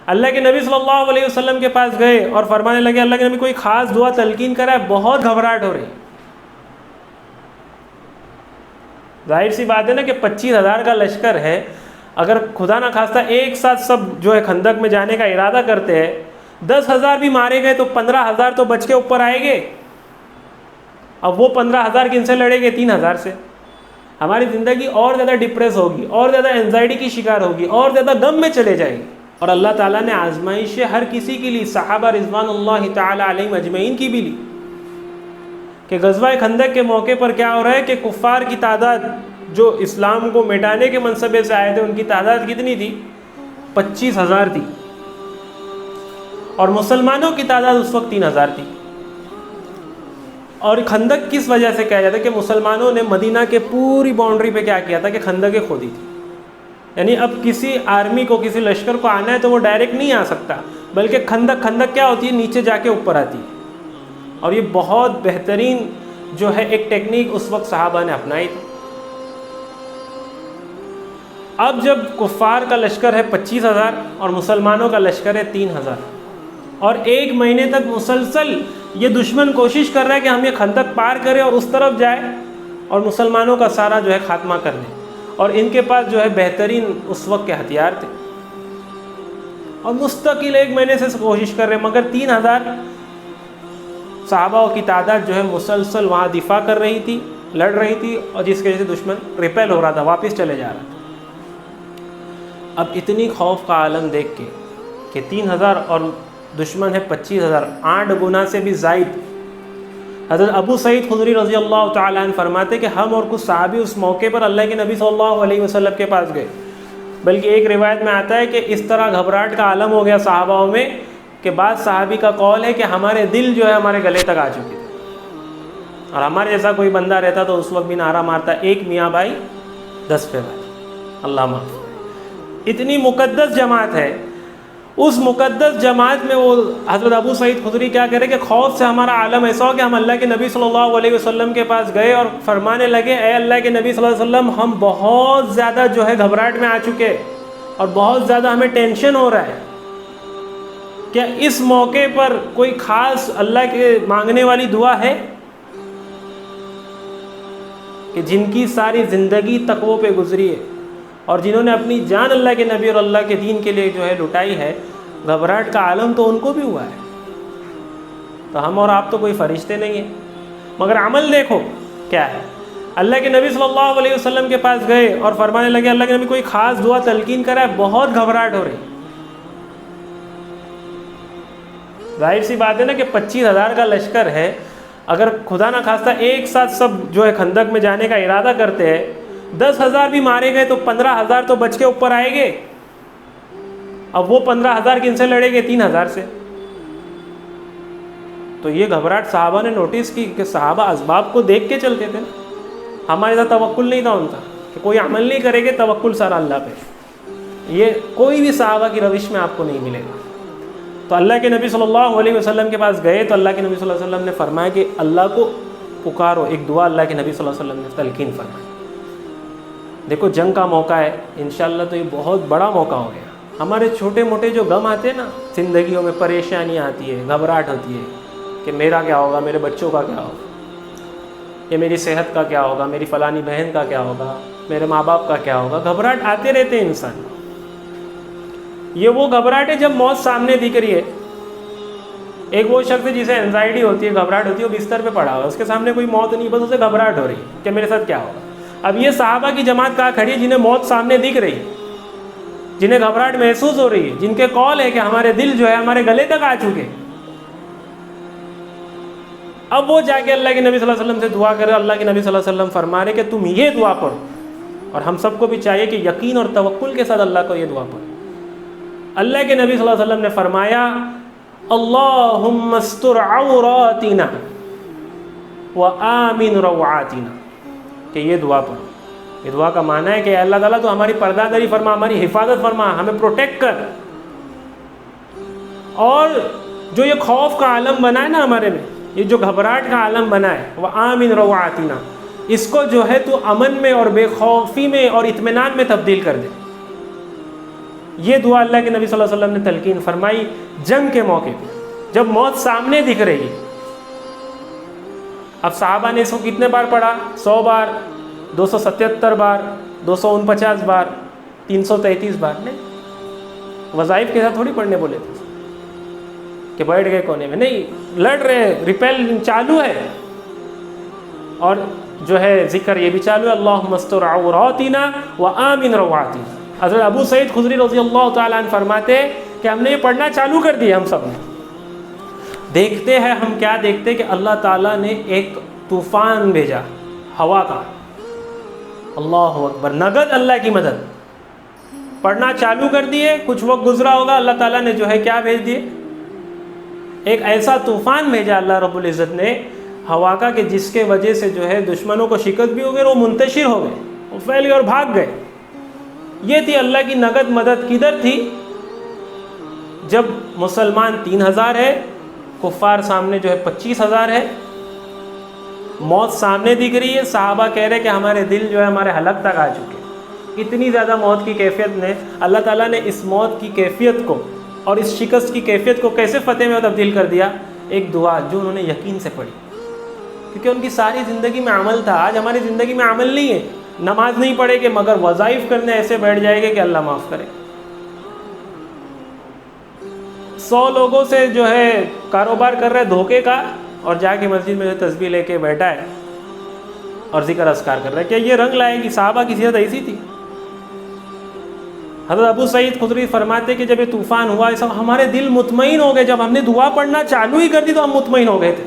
اللہ کے نبی صلی اللہ علیہ وسلم کے پاس گئے اور فرمانے لگے اللہ کے نبی کوئی خاص دعا تلقین کرا ہے، بہت گھبراہٹ ہو رہی. ظاہر سی بات ہے نا کہ 25,000 کا لشکر ہے، اگر خدا نہ خواستہ ایک ساتھ سب جو ہے خندق میں جانے کا ارادہ کرتے ہیں، 10,000 بھی مارے گئے تو 15,000 تو بچ کے اوپر آئے گے. اب وہ 15,000 کن سے لڑیں گے؟ 3,000 سے. ہماری زندگی اور زیادہ ڈپریس ہوگی، اور زیادہ اینزائٹی کی شکار ہوگی، اور زیادہ غم میں چلے جائے گی. اور اللہ تعالیٰ نے آزمائشیں ہر کسی کی لی، صحابہ رضوان اللہ تعالی علیہم اجمعین کی بھی لی. کہ غزوہ خندق کے موقع پر کیا ہو رہا ہے کہ کفار کی تعداد جو اسلام کو مٹانے کے منصبے سے آئے تھے ان کی تعداد کتنی تھی؟ 25,000 تھی، اور مسلمانوں کی تعداد اس وقت 3,000 تھی. اور خندق کس وجہ سے کہا جاتا ہے کہ مسلمانوں نے مدینہ کے پوری باؤنڈری پہ کیا کیا تھا کہ خندقیں کھودی تھی. یعنی اب کسی آرمی کو، کسی لشکر کو آنا ہے تو وہ ڈائریکٹ نہیں آ سکتا، بلکہ خندق کیا ہوتی ہے؟ نیچے جا کے اوپر آتی ہے. اور یہ بہت بہترین جو ہے ایک ٹیکنیک اس وقت صحابہ نے اپنائی تھی. اب جب کفار کا لشکر ہے 25,000 اور مسلمانوں کا لشکر ہے 3,000، اور ایک مہینے تک مسلسل یہ دشمن کوشش کر رہا ہے کہ ہم یہ خندق پار کریں اور اس طرف جائے اور مسلمانوں کا سارا جو ہے خاتمہ کر دیں. اور ان کے پاس جو ہے بہترین اس وقت کے ہتھیار تھے، اور مستقل ایک مہینے سے کوشش کر رہے ہیں، مگر 3,000 صحابہ کی تعداد جو ہے مسلسل وہاں دفاع کر رہی تھی، لڑ رہی تھی، اور جس کی وجہ سے دشمن ریپیل ہو رہا تھا، واپس چلے جا رہا تھا. اب اتنی خوف کا عالم دیکھ کے کہ 3,000 اور دشمن ہے 25,000، 8 گنا سے بھی زائد. حضرت ابو سعید خدری رضی اللہ تعالیٰ عنہ فرماتے کہ ہم اور کچھ صحابی اس موقع پر اللہ کے نبی صلی اللہ علیہ وسلم کے پاس گئے. بلکہ ایک روایت میں آتا ہے کہ اس طرح گھبراہٹ کا عالم ہو گیا صحاباؤں میں کہ بعض صحابی کا قول ہے کہ ہمارے دل جو ہے ہمارے گلے تک آ چکے تھے. اور ہمارے جیسا کوئی بندہ رہتا تو اس وقت بھی نعرہ مارتا، ایک میاں بھائی 10 پہ بھائی، اللہ معاف. اتنی مقدس جماعت ہے، اس مقدس جماعت میں وہ حضرت ابو سعید خدری کیا کرے کہ خوف سے ہمارا عالم ایسا ہو کہ ہم اللہ کے نبی صلی اللہ علیہ وسلم کے پاس گئے اور فرمانے لگے اے اللہ کے نبی صلی اللہ علیہ وسلم، ہم بہت زیادہ جو ہے گھبراہٹ میں آ چکے اور بہت زیادہ ہمیں ٹینشن ہو رہا ہے. کیا اس موقع پر کوئی خاص اللہ کے مانگنے والی دعا ہے؟ کہ جن کی ساری زندگی تقوی پہ گزری ہے اور جنہوں نے اپنی جان اللہ کے نبی اور اللہ کے دین کے لیے جو ہے لٹائی ہے، گھبراہٹ کا عالم تو ان کو بھی ہوا ہے. تو ہم اور آپ تو کوئی فرشتے نہیں ہیں، مگر عمل دیکھو کیا ہے. اللہ کے نبی صلی اللہ علیہ وسلم کے پاس گئے اور فرمانے لگے اللہ کے نبی کوئی خاص دعا تلقین کرا ہے، بہت گھبراہٹ ہو رہی. ظاہر سی بات ہے نا کہ 25,000 کا لشکر ہے، اگر خدا نہ خواستہ ایک ساتھ سب جو ہے خندق میں جانے کا ارادہ کرتے ہیں، 10,000 بھی مارے گئے تو 15,000 تو بچ کے اوپر آئے گے. اب وہ 15,000 کن سے لڑیں گے؟ 3,000 سے. تو یہ گھبراہٹ صحابہ نے نوٹس کی کہ صحابہ اسباب کو دیکھ کے چلتے تھے. ہمارے ساتھ توکل نہیں تھا ان کا کہ کوئی عمل نہیں کرے گے، توکل سارا اللہ پہ. یہ کوئی بھی صحابہ کی روش میں آپ کو نہیں ملے گا. تو اللہ کے نبی صلی اللہ علیہ وسلم کے پاس گئے تو اللہ کے نبی صلی اللہ علیہ وسلم نے فرمایا کہ اللہ کو پکارو. ایک دعا اللہ کے نبی صلی اللہ علیہ وسلم نے تلقین فرمائی. دیکھو جنگ کا موقع ہے انشاءاللہ، تو یہ بہت بڑا موقع ہو گیا. ہمارے چھوٹے موٹے جو غم آتے ہیں نا زندگیوں میں، پریشانیاں آتی ہے، گھبراہٹ ہوتی ہے کہ میرا کیا ہوگا، میرے بچوں کا کیا ہوگا، یا میری صحت کا کیا ہوگا، میری فلانی بہن کا کیا ہوگا، میرے ماں باپ کا کیا ہوگا. گھبراہٹ آتے رہتے ہیں انسان. یہ وہ گھبراہٹ ہے جب موت سامنے دکھ رہی ہے. ایک وہ شخص ہے جسے اینزائٹی ہوتی ہے، گھبراہٹ ہوتی ہے، وہ بستر پہ پڑا ہوا ہے، اس کے سامنے کوئی موت نہیں، بس اسے گھبراہٹ ہو رہی ہے کہ میرے ساتھ کیا ہوگا. اب یہ صحابہ کی جماعت کہاں کھڑی ہے؟ جنہیں موت سامنے دکھ رہی ہے، جنہیں گھبراہٹ محسوس ہو رہی ہے، جن کے قول ہے کہ ہمارے دل جو ہے ہمارے گلے تک آ چکے. اب وہ جا کے اللہ کے نبی صلی اللہ علیہ وسلم سے دعا کرے. اللہ کے نبی صلی اللہ علیہ وسلم فرما رہے کہ تم یہ دعا پڑھو، اور ہم سب کو بھی چاہیے کہ یقین اور توکل کے ساتھ اللہ کو یہ دعا پڑھو. اللہ کے نبی صلی اللہ علیہ وسلم نے فرمایا اللہم استر عوراتنا وآمن روعاتنا، کہ یہ دعا پڑھو. یہ دعا کا معنی ہے کہ اللہ تعالیٰ تو ہماری پردہ داری فرما، ہماری حفاظت فرما، ہمیں پروٹیکٹ کر. اور جو یہ خوف کا عالم بنا ہے نا ہمارے میں، یہ جو گھبراہٹ کا عالم بنا ہے، وآمن روعاتنا، اس کو جو ہے تو امن میں اور بے خوفی میں اور اطمینان میں تبدیل کر دے. یہ دعا اللہ کے نبی صلی اللہ علیہ وسلم نے تلقین فرمائی جنگ کے موقع پہ، جب موت سامنے دکھ رہی ہے۔ اب صحابہ نے اس کو کتنے بار پڑھا؟ 100 بار، 277 بار، 249 بار، 333 بار؟ نہیں، وظائف کے ساتھ تھوڑی پڑھنے بولے تھے کہ بیٹھ گئے کونے میں، نہیں، لڑ رہے، ریپیل چالو ہے، اور جو ہے ذکر یہ بھی چالو ہے، اللہم استر عوراتنا وآمن روعاتنا۔ حضرت ابو سعید خدری رضی اللہ تعالیٰ عنہ فرماتے کہ ہم نے یہ پڑھنا چالو کر دیا، ہم سب نے۔ دیکھتے ہیں ہم کیا دیکھتے کہ اللہ تعالیٰ نے ایک طوفان بھیجا ہوا کا، اللہ اکبر، نگد اللہ کی مدد۔ پڑھنا چالو کر دیے، کچھ وقت گزرا ہوگا، اللہ تعالیٰ نے جو ہے کیا بھیج دیے؟ ایک ایسا طوفان بھیجا اللہ رب العزت نے ہوا کا کہ جس کے وجہ سے جو ہے دشمنوں کو شکست بھی ہو گئی، وہ منتشر ہو گئے، وہ پھیل گئے اور بھاگ گئے۔ یہ تھی اللہ کی نگد مدد۔ کدھر تھی؟ جب مسلمان 3000 ہے، کفار سامنے جو ہے 25,000 ہے، موت سامنے دکھ رہی ہے، صحابہ کہہ رہے کہ ہمارے دل جو ہے ہمارے حلق تک آ چکے۔ اتنی زیادہ موت کی کیفیت نے، اللہ تعالیٰ نے اس موت کی کیفیت کو اور اس شکست کی کیفیت کو کیسے فتح میں تبدیل کر دیا؟ ایک دعا جو انہوں نے یقین سے پڑھی، کیونکہ ان کی ساری زندگی میں عمل تھا۔ آج ہماری زندگی میں عمل نہیں ہے، نماز نہیں پڑھے گے مگر وظائف کرنے ایسے بیٹھ جائے گے کہ اللہ معاف کرے۔ 100 لوگوں سے جو ہے کاروبار کر رہا ہے دھوکے کا، اور جا کے مسجد میں جو تسبیح لے کے بیٹھا ہے اور ذکر اذکار کر رہا ہے۔ کیا یہ رنگ لائے گی؟ صحابہ کی سیرت ایسی تھی۔ حضرت ابو سعید خدری فرماتے کہ جب یہ طوفان ہوا، ہمارے دل مطمئن ہو گئے۔ جب ہم نے دعا پڑھنا چالو ہی کر دی تو ہم مطمئن ہو گئے تھے،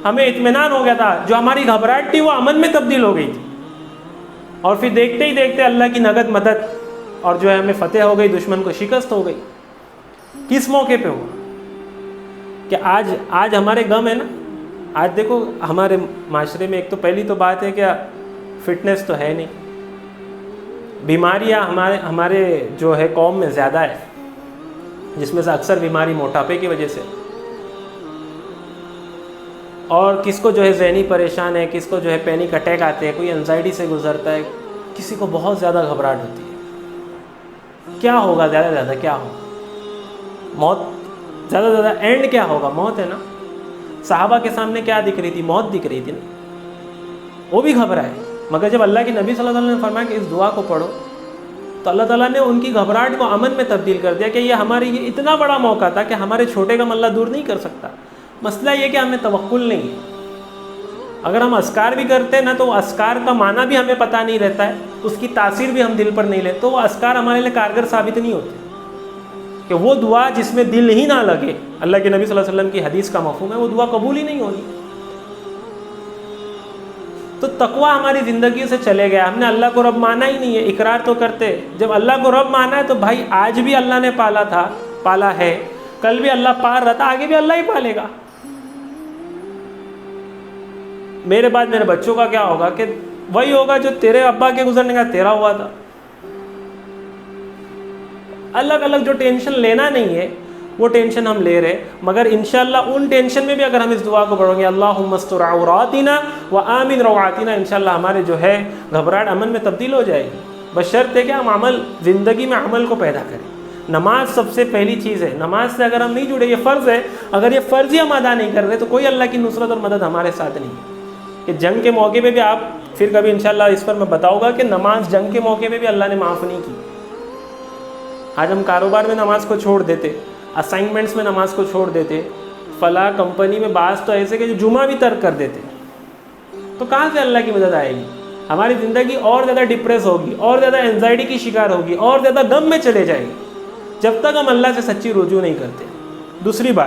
ہمیں اطمینان ہو گیا تھا۔ جو ہماری گھبراہٹ تھی وہ امن میں تبدیل ہو گئی تھی، اور پھر دیکھتے ہی دیکھتے اللہ کی نگد مدد، اور جو ہے ہمیں فتح ہو گئی، دشمن کو شکست ہو گئی۔ کس موقع پہ ہوا؟ کہ آج ہمارے غم ہے نا۔ آج دیکھو ہمارے معاشرے میں ایک تو پہلی تو بات ہے کہ فٹنس تو ہے نہیں، بیماریاں ہمارے جو ہے قوم میں زیادہ ہے، جس میں سے اکثر بیماری موٹاپے کی وجہ سے، اور کس کو جو ہے ذہنی پریشان ہے، کس کو جو ہے پینک اٹیک آتے ہیں، کوئی انزائٹی سے گزرتا ہے، کسی کو بہت زیادہ گھبراہٹ ہوتی ہے۔ کیا ہوگا؟ زیادہ زیادہ کیا ہوگا؟ موت۔ زیادہ زیادہ اینڈ کیا ہوگا؟ موت ہے نا۔ صحابہ کے سامنے کیا دکھ رہی تھی؟ موت دکھ رہی تھی نا، وہ بھی گھبرائے۔ مگر جب اللہ کے نبی صلی اللہ علیہ وسلم نے فرمایا کہ اس دعا کو پڑھو، تو اللہ تعالیٰ نے ان کی گھبراہٹ کو امن میں تبدیل کر دیا کہ یہ ہمارے یہ اتنا بڑا موقع تھا کہ ہمارے چھوٹے غم اللہ دور نہیں کر سکتا۔ مسئلہ یہ کہ ہمیں توکل نہیں ہے۔ اگر ہم اذکار بھی کرتے ہیں نا، تو اذکار کا معنی بھی ہمیں پتہ نہیں رہتا ہے، اس کی تاثیر بھی ہم دل پر نہیں لیتے، تو وہ اذکار ہمارے لیے کارگر ثابت نہیں ہوتے۔ کہ وہ دعا جس میں دل ہی نہ لگے، اللہ کے نبی صلی اللہ علیہ وسلم کی حدیث کا مفہوم ہے، وہ دعا قبول ہی نہیں ہوگی۔ تو تقویٰ ہماری زندگی سے چلے گیا، ہم نے اللہ کو رب مانا ہی نہیں ہے۔ اقرار تو کرتے، جب اللہ کو رب مانا ہے تو بھائی آج بھی اللہ نے پالا ہے، کل بھی اللہ پال رہا تھا، آگے بھی اللہ ہی پالے گا۔ میرے بعد میرے بچوں کا کیا ہوگا؟ کہ وہی ہوگا جو تیرے ابا کے گزرنے کا تیرا ہوا تھا۔ الگ الگ جو ٹینشن لینا نہیں ہے وہ ٹینشن ہم لے رہے، مگر انشاءاللہ ان ٹینشن میں بھی اگر ہم اس دعا کو پڑھیں گے، اللہم استر عوراتنا وآمن روعاتنا، انشاءاللہ ہمارے جو ہے گھبراہٹ امن میں تبدیل ہو جائے گی، بشرط ہے کہ ہم زندگی میں عمل کو پیدا کریں۔ نماز سب سے پہلی چیز ہے، نماز سے اگر ہم نہیں جڑے، یہ فرض ہے، اگر یہ فرض ہی ہم ادا نہیں کر رہے تو کوئی اللہ کی نصرت اور مدد ہمارے ساتھ نہیں ہے۔ کہ جنگ کے موقع پہ بھی آپ پھر کبھی انشاءاللہ اس پر میں بتاؤں گا کہ نماز جنگ کے موقع پہ بھی اللہ نے معاف نہیں کی۔ آج ہم کاروبار میں نماز کو چھوڑ دیتے، اسائنمنٹس میں نماز کو چھوڑ دیتے، فلاں کمپنی میں بعض تو ایسے کہ جو جمعہ بھی ترک کر دیتے، تو کہاں سے اللہ کی مدد آئے گی؟ ہماری زندگی اور زیادہ ڈپریس ہوگی، اور زیادہ انزائٹی کی شکار ہوگی، اور زیادہ غم میں چلے جائے گی، جب تک ہم اللہ سے سچی رجوع نہیں کرتے۔ دوسری بات،